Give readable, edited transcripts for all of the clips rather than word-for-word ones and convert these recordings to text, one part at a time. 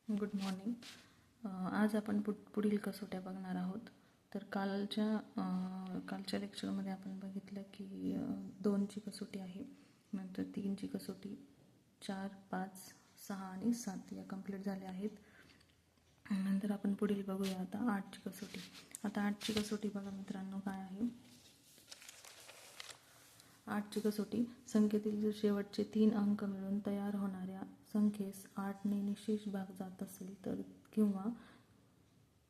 Good morning. आज आपण पुढील कसोट्या बघणार आहोत. तर कालच्या लेक्चरमध्ये आपण बघितलं की 2ची कसोटी आहे, नंतर 3ची कसोटी, 4, 5, 6 आणि 7 या कंप्लीट झाल्या आहेत. नंतर आपण पुढील बघूया आता 8ची कसोटी. आता 8ची कसोटी बघा मित्रांनो काय आहे. 8ची कसोटी संख्येतील शेवटचे 3 अंक मिळून तयार होणाऱ्या संख्येस 8ने निशेष भाग जात असेल तर, किंवा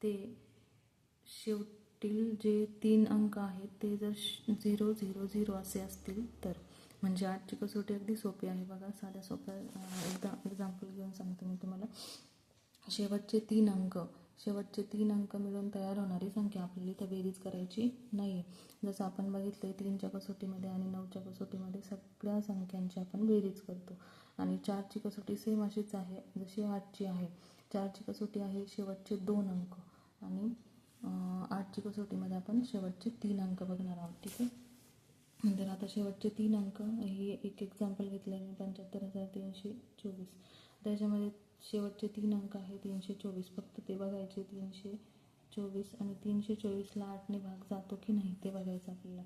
ते शेवटील जे 3 अंक आहेत ते जर 0, 0, 0 असे असतील तर. म्हणजे 8ची कसोटी अगदी सोपी आहे बघा. साध्या सोप्या एक्झाम्पल घेऊन सांगतो मी तुम्हाला. शेवटचे 3 अंक मिळून तयार होणारी संख्या आपल्याला इथं बेरीज करायची नाही. जसं आपण बघितलं 3च्या कसोटीमध्ये आणि 9च्या कसोटीमध्ये सगळ्या संख्यांची आपण बेरीज करतो. आणि 4ची कसोटी सेम अशीच आहे जशी 8ची आहे. 4ची कसोटी आहे शेवटचे 2 अंक आणि 8ची कसोटीमध्ये आपण शेवटचे 3 अंक बघणार आहोत. ठीक आहे. नंतर आता शेवटचे 3 अंक हे एक एक्झाम्पल घेतलं आहे मी, 75,324. त्याच्यामध्ये शेवटचे 3 अंक आहे 324. फक्त ते बघायचे 324 आणि 324ला 8ने भाग जातो की नाही ते बघायचं आपल्याला.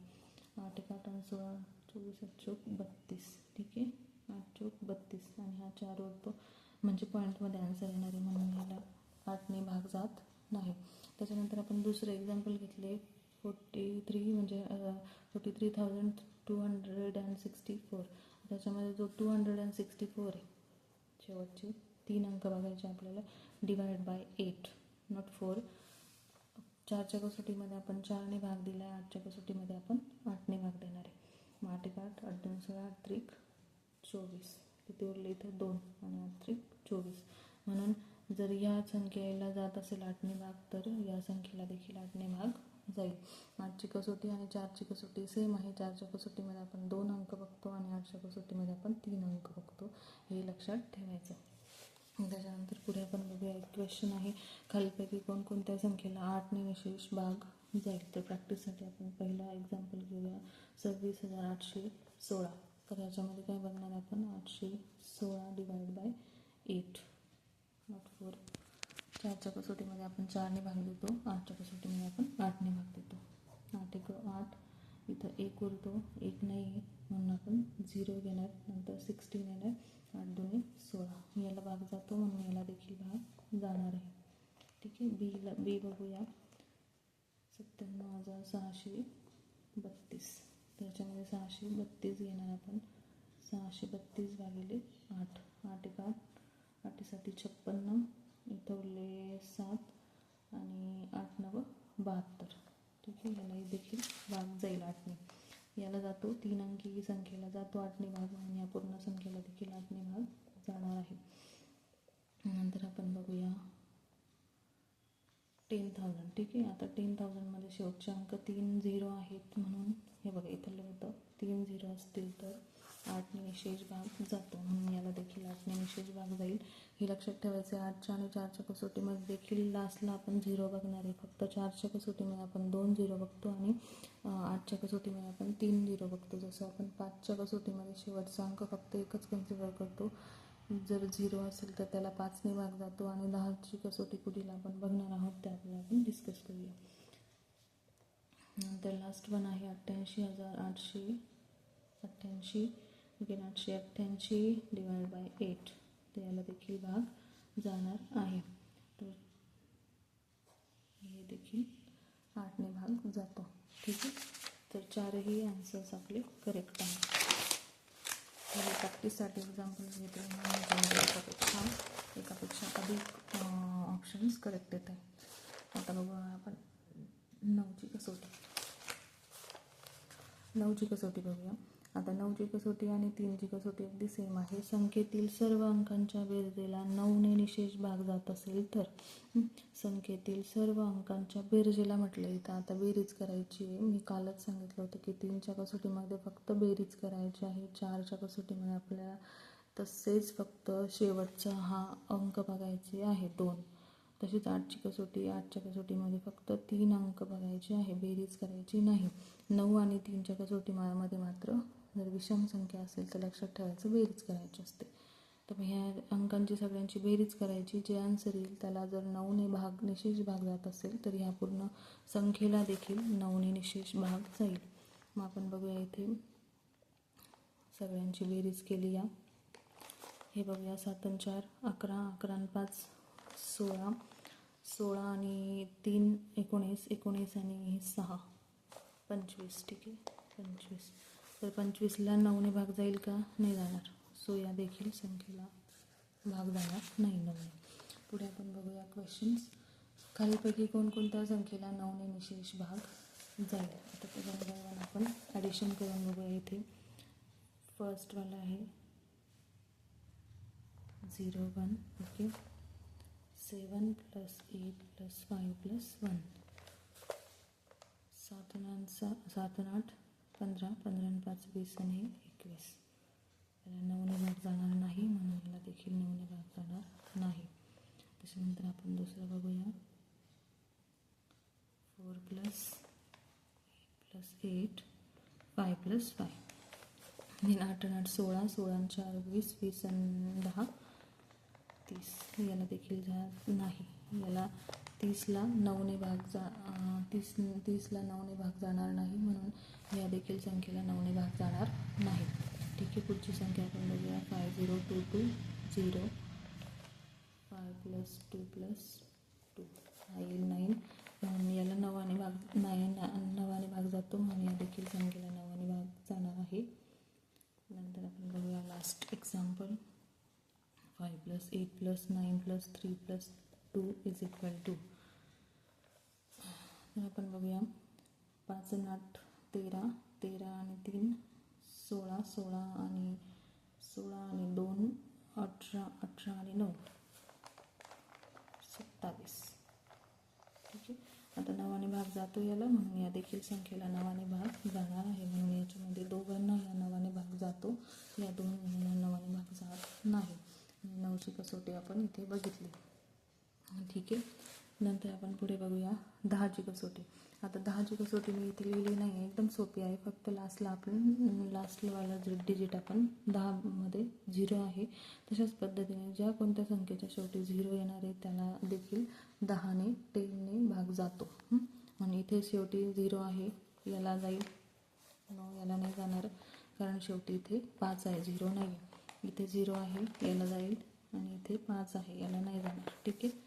8 1 8 16 24 8 चौक 32. ठीक आहे. 8 चौक 32 आणि हा 4 उरतो म्हणजे पॉईंटमध्ये आन्सर येणार आहे, म्हणून याला 8ने भाग जात नाही. त्याच्यानंतर आपण दुसरं एक्झाम्पल घेतले 43 म्हणजे 43,264. त्याच्यामध्ये जो 264 आहे शेवटचे 3 अंक बघायचे आपल्याला, डिवाइड बाय 8 नॉट 4. 4च्या कसोटीमध्ये आपण 4ने भाग दिला आहे, 8च्या कसोटीमध्ये आपण 8ने भाग देणार आहे. 8 1 8 8 2 16 8 3 24. किती उरले इथं 2 आणि 8 3 24. म्हणून जर या संख्येला जात असेल 8ने भाग तर या संख्येला देखील 8ने भाग जाईल. 8ची कसोटी आणि 4ची कसोटी सेम आहे. 4च्या कसोटीमध्ये आपण 2 अंक बघतो आणि 8च्या कसोटीमध्ये आपण 3 अंक बघतो, हे लक्षात ठेवायचं. त्याच्यानंतर पुढे आपण बघूया. एक क्वेश्चन आहे, खालीलपैकी कोणकोणत्या संख्येला 8ने निशेष भाग जाईल. तर प्रॅक्टिससाठी आपण पहिला एक्झाम्पल घेऊया 26,816. तर याच्यामध्ये काय बघणार आपण, 816 डिवाइड बाय 8 नॉट 4. 4च्या कसोटीमध्ये आपण 4ने भाग देतो, 8च्या कसोटीमध्ये आपण 8ने भाग देतो. 8 1 8, इथं 1 उरतो, 1 नाही आहे म्हणून आपण 0 घेणार. नंतर 16 येणार, 8 2 16. याला भाग जातो म्हणून याला देखील भाग जाणार आहे. ठीक आहे. बी बघूया 97,632. त्याच्यामध्ये 632 घेणार आपण. 632 भागिले 8. 8 1 8, 8 7 56, इथं उरले 7 आणि 8 9 72. ठीक आहे. यालाही देखील भाग जाईल 8ने. याला जातो 3 अंकी संख्येला जातो 8ने भाग आणि या पूर्ण संख्येला देखील 8ने भाग जाणार आहे. नंतर आपण बघूया 10,000. ठीक आहे. आता 10,000मध्ये शेवटचे अंक 3 0 आहेत म्हणून हे बघा इथं होतं 3 0 असतील तर 8ने निशेष भाग जातो, म्हणून याला देखील 8ने निशेष भाग जाईल. हे लक्षात ठेवायचं आहे. 8च्या आणि 4च्या कसोटीमध्ये देखील लास्टला आपण 0 बघणार आहे. फक्त 4च्या कसोटीमध्ये आपण 2 0 बघतो आणि 8च्या कसोटीमध्ये आपण 3 0 बघतो. जसं आपण 5च्या कसोटीमध्ये शेवटचा अंक फक्त एकच कन्सिडर करतो. जर 0 असेल तर त्याला 5ने भाग जातो. आणि 10ची कसोटी पुढील आपण बघणार आहोत ते आपल्याला आपण डिस्कस करूया. नंतर लास्ट वन आहे 88,888 888 डिवाइड बाय 8. तर याला देखील भाग जाणार आहे. तर हे देखील 8ने भाग जातो. ठीक आहे. तर 4ही आन्सर्स आपले करेक्ट आहेत. प्रॅक्टिससाठी एक्झाम्पल घेते, एकापेक्षा अधिक ऑप्शन्स करेक्ट येत आहेत. आता बघूया आपण 9ची कसोटी. 9ची कसोटी बघूया. आता 9ची कसोटी आणि 3ची कसोटी अगदी सेम आहे. संख्येतील सर्व अंकांच्या बेरजेला 9ने निशेष भाग जात असेल तर. संख्येतील सर्व अंकांच्या बेरजेला म्हटलं इथं आता बेरीज करायची आहे. मी कालच सांगितलं होतं की 3च्या कसोटीमध्ये फक्त बेरीज करायची आहे. 4च्या कसोटीमध्ये आपल्याला तसेच फक्त शेवटचा हा अंक बघायचे आहे 2. तशीच 8ची कसोटी. 8च्या कसोटीमध्ये फक्त 3 अंक बघायचे आहे, बेरीज करायची नाही. 9 आणि 3च्या कसोटीमध्ये मात्र जर विषम संख्या असेल तर लक्षात ठेवायचं बेरीज करायची असते. तर ह्या अंकांची सगळ्यांची बेरीज करायची. जे आन्सर येईल त्याला जर 9ने निशेष भाग जात असेल तर ह्या पूर्ण संख्येला देखील 9ने निशेष भाग जाईल. मग आपण बघूया इथे सगळ्यांची बेरीज केली या. हे बघूया 7 आणि 4 11, 11 आणि 5 16, 16 आणि 3 19, 19 आणि 6 25. ठीक आहे, 25. तर 25ला 9ने भाग जाईल का? नाही जाणार. सो या देखील संख्येला भाग जाणार नाही 9ने. पुढे आपण बघूया क्वेश्चन्स. खालीलपैकी कोणकोणत्या संख्येला 9ने निशेष भाग जाईल? आता त्याच्यामध्ये आपण ॲडिशन करून बघूया. इथे फर्स्टवाला आहे 0 1. ओके, 7 + 8 + 5 + 1. 7 आणि 8 15, 15 आणि 5 20 आणि 21. त्याला 9ने भाग जाणार नाही म्हणून याला देखील 9ने भाग जाणार नाही. त्याच्यानंतर आपण दुसरं बघूया 4 + 8 5 + 5. 8 आणि 8 16, 16 आणि 4 20, 20 आणि 10 30. याला देखील नाही. याला 30ला 9ने भाग 30ला 9ने भाग जाणार नाही म्हणून या देखील संख्येला 9ने भाग जाणार नाही. ठीक आहे, पुढची संख्या आपण बघूया 5022 0. 5 + 2 + 2 हा येईल 9 म्हणून याला 9ने भाग जातो म्हणून या देखील संख्येला 9ने भाग जाणार आहे. नंतर आपण बघूया लास्ट एक्झाम्पल 5 + 8 + 9 + 3 + 2 = 2. तर आपण बघूया 5 आणि 8 13, 13 आणि 3 16, 16 आणि 2 18, 18 आणि 9 27. ठीक आहे, आता 9ने भाग जातो याला म्हणून या देखील संख्येला 9ने भाग जाणार आहे. म्हणून याच्यामध्ये दोघांना या 9ने भाग जातो, या दोन 9ने भाग जात नाही. 9ची कसोटी आपण इथे बघितली. ठीक आहे, नंतर आपण पुढे बघूया 10ची कसोटी. आता 10ची कसोटी मी इथे लिहिली नाही आहे, एकदम सोपी आहे. फक्त लास्टवाला डिजिट आपण 10मध्ये 0 आहे. तशाच पद्धतीने ज्या कोणत्या संख्येच्या शेवटी 0 येणार आहे त्याला देखील 10ने 10ने भाग जातो. आणि इथे शेवटी 0 आहे, याला जाईल. याला नाही जाणार कारण शेवटी इथे 5 आहे, 0 नाही. इथे 0 आहे, याला जाईल. आणि इथे 5 आहे, याला नाही जाणार. ठीक आहे,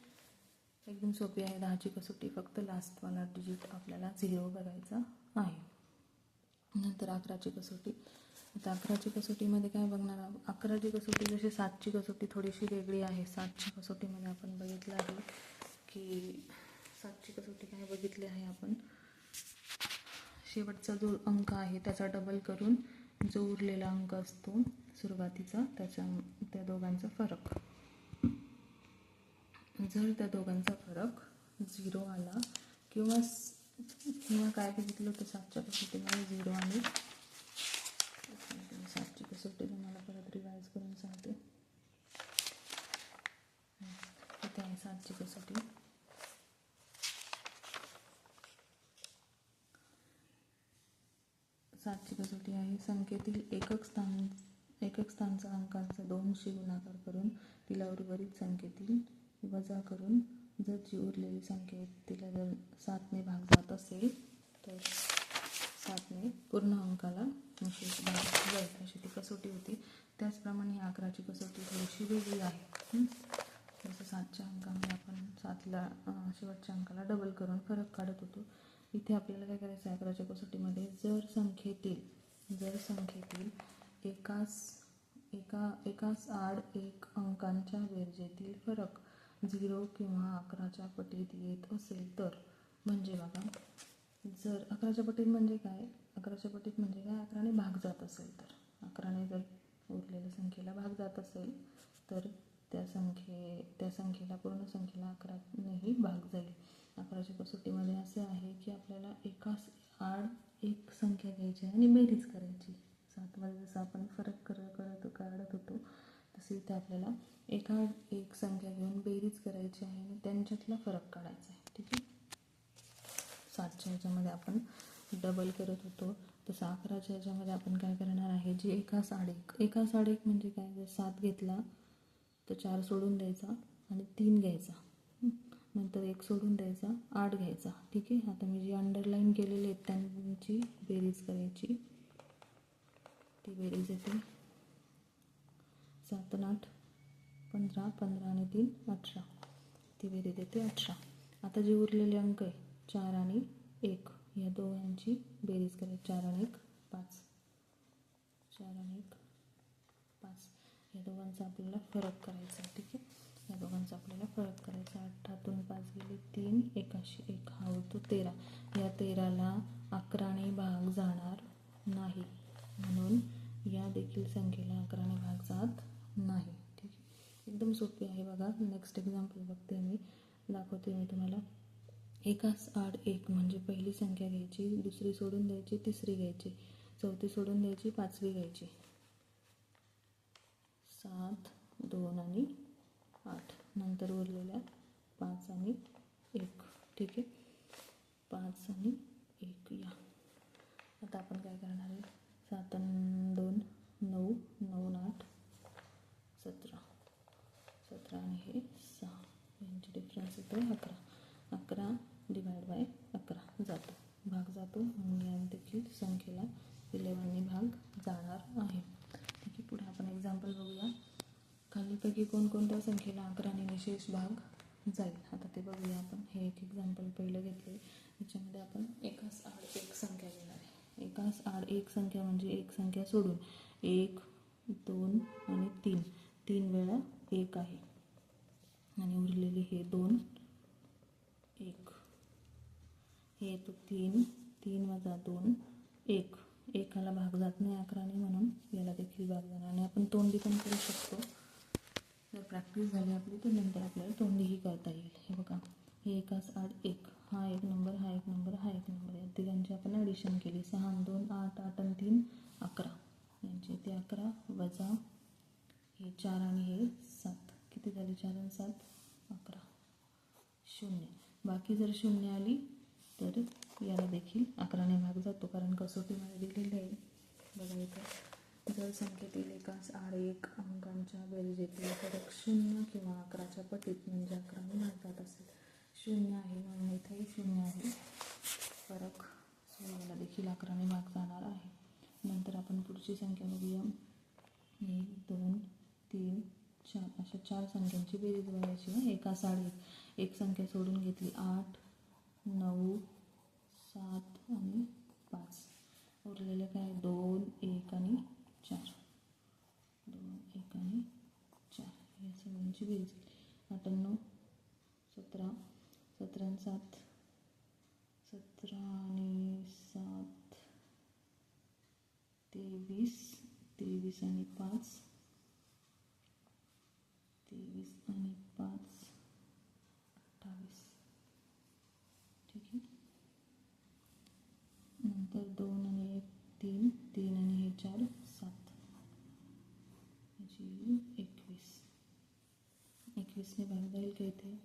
एकदम सोपी आहे 10ची कसोटी. फक्त लास्टवाला डिजिट आपल्याला 0 बघायचा आहे. नंतर 11ची कसोटी. आता 11ची कसोटीमध्ये काय बघणार आहोत? 11ची कसोटी जशी 7ची कसोटी थोडीशी वेगळी आहे. 7च्या कसोटीमध्ये आपण बघितलं आहे की 7ची कसोटी काय बघितली आहे आपण, शेवटचा जो अंक आहे त्याचा डबल करून जो उरलेला अंक असतो सुरुवातीचा त्या दोघांचा फरक. जर त्या दोघांचा फरक 0 आला किंवा काय बघितलं होतं 7च्या कसोटीमध्ये 0 आणि 7ची कसोटी तुम्हाला परत रिवाईज करून सांगते. इथे आहे 7ची कसोटी. आहे संख्येतील एकक स्थानचा अंकांचा 2शी गुणाकार करून तिला उर्वरित संख्येतील वजा करून जर जी उरलेली संख्या तिला जर 7ने भाग जात असेल तर 7ने पूर्ण अंकाला निशेष भाग जाईल, अशी ती कसोटी होती. त्याचप्रमाणे 11ची कसोटी थोडीशी वेगळी आहे. जसं 7च्या अंकामध्ये आपण 7ला शेवटच्या अंकाला डबल करून फरक काढत होतो. इथे आपल्याला काय करायचं आहे 11च्या कसोटीमध्ये, जर संख्येतील एकास आड एक अंकांच्या बेरजेतील फरक 0 किंवा 11च्या पटीत येत असेल तर, म्हणजे बघा जर 11च्या पटीत म्हणजे काय, 11ने भाग जात असेल तर, 11ने जर उरलेल्या संख्येला भाग जात असेल तर त्या संख्येला पूर्ण संख्येला 11नेही भाग जाईल. 11च्या कसोटीमध्ये असे आहे की आपल्याला एकास आड एक संख्या घ्यायची आणि बेरीज करायची. 7मध्ये जसं आपण फरक काढत होतो तसे इथे आपल्याला एकाआड एक संख्या घेऊन बेरीज करायची आहे आणि त्यांच्यातला फरक काढायचा आहे. ठीक आहे, 7च्या ह्याच्यामध्ये आपण डबल करत होतो तसं 11च्या ह्याच्यामध्ये आपण काय करणार आहे, जे एकास आड एक म्हणजे काय, जर 7 घेतला तर 4 सोडून द्यायचा आणि 3 घ्यायचा. नंतर 1 सोडून द्यायचा, 8 घ्यायचा. ठीक आहे. आता मी जी अंडरलाईन केलेली आहेत त्यांची बेरीज करायची. ती बेरीज येते 7 आणि 8 15, 15 आणि 3 18. ती बेरीज येते 18. आता जे उरलेले अंक आहे 4 आणि 1 या दोघांची बेरीज करायची. 4 आणि 1 5, 4 आणि 1 5. या दोघांचा आपल्याला फरक करायचा. ठीक आहे. या दोघांचा आपल्याला फरक करायचा. 8तून 5 गेले 3, 1 हा होतो 13. या 13ला 11ने भाग जाणार नाही, म्हणून या देखील संख्येला 11ने भाग जात नाही. ठीक आहे. एकदम सोपी आहे बघा. नेक्स्ट एक्झाम्पल बघते मी, दाखवते मी तुम्हाला. 1 आड 1 म्हणजे पहिली संख्या घ्यायची, दुसरी सोडून द्यायची, तिसरी घ्यायची, चौथी सोडून द्यायची, पाचवी घ्यायची. 7, 2 आणि 8. नंतर उरलेल्या 5 आणि 1. ठीक आहे. 5 आणि 1 या. आता आपण काय करणार आहे, 7 आणि 2 9, 9 आणि 8 17, 17 आणि हे 6. यांची डिफरन्स येतो 11. 11 डिवाइड बाय 11 जातो, भाग जातो, म्हणून या देखील संख्येला 11ने भाग जाणार आहे. ठीक आहे. पुढे आपण एक्झाम्पल बघूया. खालीपैकी कोणकोणत्या संख्येला 11ने निशेष भाग जाईल. आता ते बघूया आपण. हे एक एक्झाम्पल पहिलं घेतले. याच्यामध्ये आपण 1 आड 1 संख्या घेणार आहे. 1 आड 1 संख्या म्हणजे एक संख्या सोडून 1, 2 आणि 3. 3 वेळा 1 आहे आणि उरलेले हे 2, 1. हे येतो 3, 3 वजा 2 1. एकाला भाग जात नाही 11ने, म्हणून याला देखील भाग जाणार. आणि आपण तोंडी पण करू शकतो. जर प्रॅक्टिस झाली आपली तर नंतर आपल्याला तोंडीही करता येईल. हे बघा, हे 1 आड 1, हा एक नंबर, हा एक नंबर, हा एक नंबर. या तिघांची आपण ॲडिशन केली. 6 आणि 2 8, 8 आणि 3 11. यांचे ते 11 वजा हे 4 आणि हे 7. किती झाले? 4 आणि 7 11. 0. बाकी जर 0 आली तर याला देखील 11ने भाग जातो, कारण कसोटीमध्ये दिलेलं आहे. बघा इथं, जर संख्येतील 1 आड 1 अंकांच्या बेरजेतील फरक 0 किंवा 11च्या पटीत म्हणजे 11ने भाग जात असेल. 0 आहे म्हणून इथेही 0 आहे फरक, याला देखील 11ने भाग जाणार आहे. नंतर आपण पुढची संख्या बघूया. 1 2 3 4 अशा 4 संख्यांची बेरीज बघायची. 1 आड 1 एक संख्या सोडून घेतली. 8 9 7 आणि 5. उरलेले काय? 2 1 आणि 4. 2 1 आणि 4 या सगळ्यांची बेरीज. 8 9 17, 17 आणि 7 17 आणि 7 23, 23 आणि 5 23 आणि 5 28. ठीक आहे. नंतर 2 आणि 1 3, 3 आणि हे 4 7. याची 21. 21ने भाग जाईल का इथे?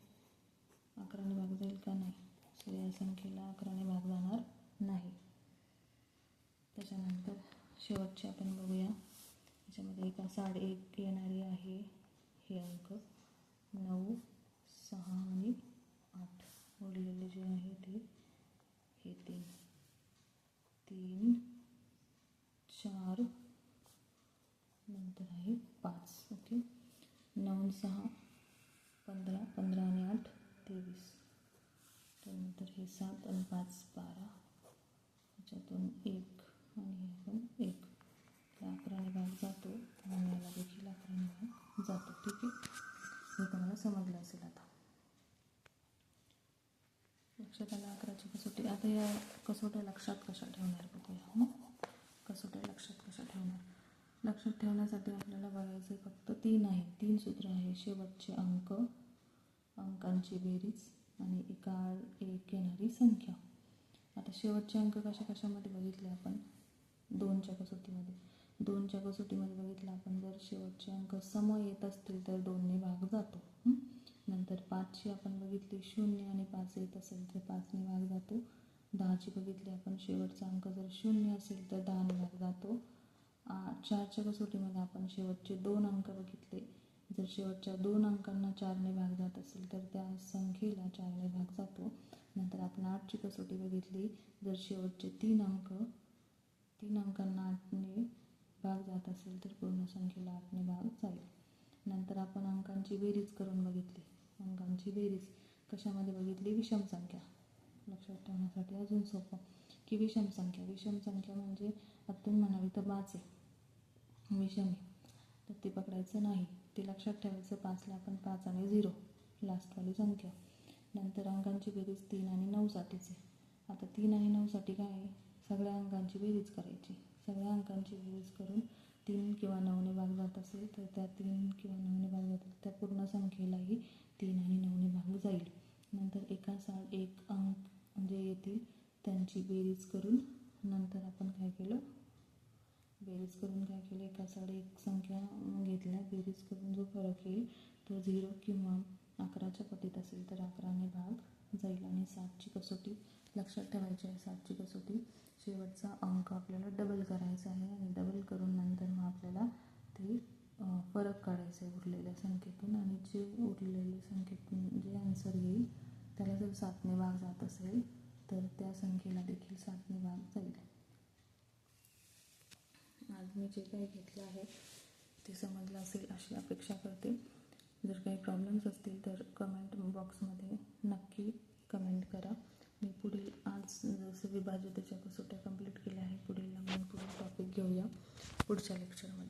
11ने भाग जाईल का? नाही. सो या संख्येला 11ने भाग जाणार नाही. त्याच्यानंतर शेवटचे आपण बघूया. याच्यामध्ये 1 आड 1 येणारी आहे हे अंक 9 6 आणि 8. उरलेले जे आहे ते हे 3 3 4 नंतर आहे 5. ओके. 9 6 15, 15 आणि 8 23. त्यानंतर हे 7 आणि 5 12. याच्यातून 1 आणि हे पण 1. 11ने भाग जातो आणि याला देखील 11ने भाग जातो. ठीक आहे. हे तुम्हाला समजलं असेल. आता लक्षात आलं 11ची कसोटी. आता या कसोट्या लक्षात कशा ठेवणार बघूया. कसोट्या लक्षात कशा ठेवणार? लक्षात ठेवण्यासाठी आपल्याला बघायचे फक्त 3 आहे. 3 सूत्र आहे. शेवटचे अंक, अंकांची बेरीज आणि 1 आड 1 येणारी संख्या. आता शेवटचे अंक कशामध्ये बघितले आपण? 2च्या कसोटीमध्ये. 2च्या कसोटीमध्ये बघितलं आपण, जर शेवटचे अंक सम येत असतील तर 2ने भाग जातो. नंतर 5ची आपण बघितली, 0 आणि 5 येत असेल तर 5ने भाग जातो. 10ची बघितली आपण, शेवटचा अंक जर 0 असेल तर 10ने भाग जातो. 4च्या कसोटीमध्ये आपण शेवटचे 2 अंक बघितले, जर शेवटच्या 2 अंकांना 4ने भाग जात असेल तर त्या संख्येला 4ने भाग जातो. नंतर आपण 8ची कसोटी बघितली. जर शेवटचे 3 अंकांना 8ने भाग जात असेल तर पूर्ण संख्येला 8ने भाग जाईल. नंतर आपण अंकांची बेरीज करून बघितली. अंकांची बेरीज कशामध्ये बघितली? विषम संख्या. लक्षात ठेवण्यासाठी अजून सोपं की विषम संख्या म्हणजे आता तुम्ही म्हणावी तर 5 आहे, विषम आहे, तर ते पकडायचं नाही, ते लक्षात ठेवायचं. 5ला आपण 5 आणि 0 लास्टवाली संख्या. नंतर अंकांची बेरीज 3 आणि 9 साठीच आहे. आता 3 आणि 9 साठी काय आहे? सगळ्या अंकांची बेरीज करायची. सगळ्या अंकांची बेरीज करून 3 किंवा 9ने भाग जात असेल तर त्या 3 किंवा 9ने भाग जात असेल त्या पूर्ण संख्येलाही 3 आणि 9ने भाग जाईल. नंतर एकासाड एक अंक जे येतील त्यांची बेरीज करून नंतर आपण काय केलं? एकासाड एक संख्या घेतल्या, बेरीज करून जो फरक येईल तो 0 किंवा 11च्या पटीत असेल तर 11ने भाग जाईल. आणि 7ची कसोटी लक्षात ठेवायची आहे. 7ची कसोटी शेवटचा अंक आपल्याला डबल करायचा आहे आणि डबल करून नंतर मग आपल्याला ते फरक काढायचा आहे उरलेल्या संख्येतून. आणि जे उरलेल्या संख्येतून जे आन्सर येईल त्याला जर 7ने भाग जात असेल तर त्या संख्येला देखील 7ने भाग जाईल. आज मी जे काही घेतलं आहे ते समजलं असेल अशी अपेक्षा करते. जर काही प्रॉब्लेम्स असतील तर कमेंट बॉक्समध्ये नक्की कमेंट करा. मी पुढील आज जसं विभाज्यतेच्या कसोट्या कंप्लीट केल्या आहे, पुढील टॉपिक घेऊया पुढच्या लेक्चरमध्ये.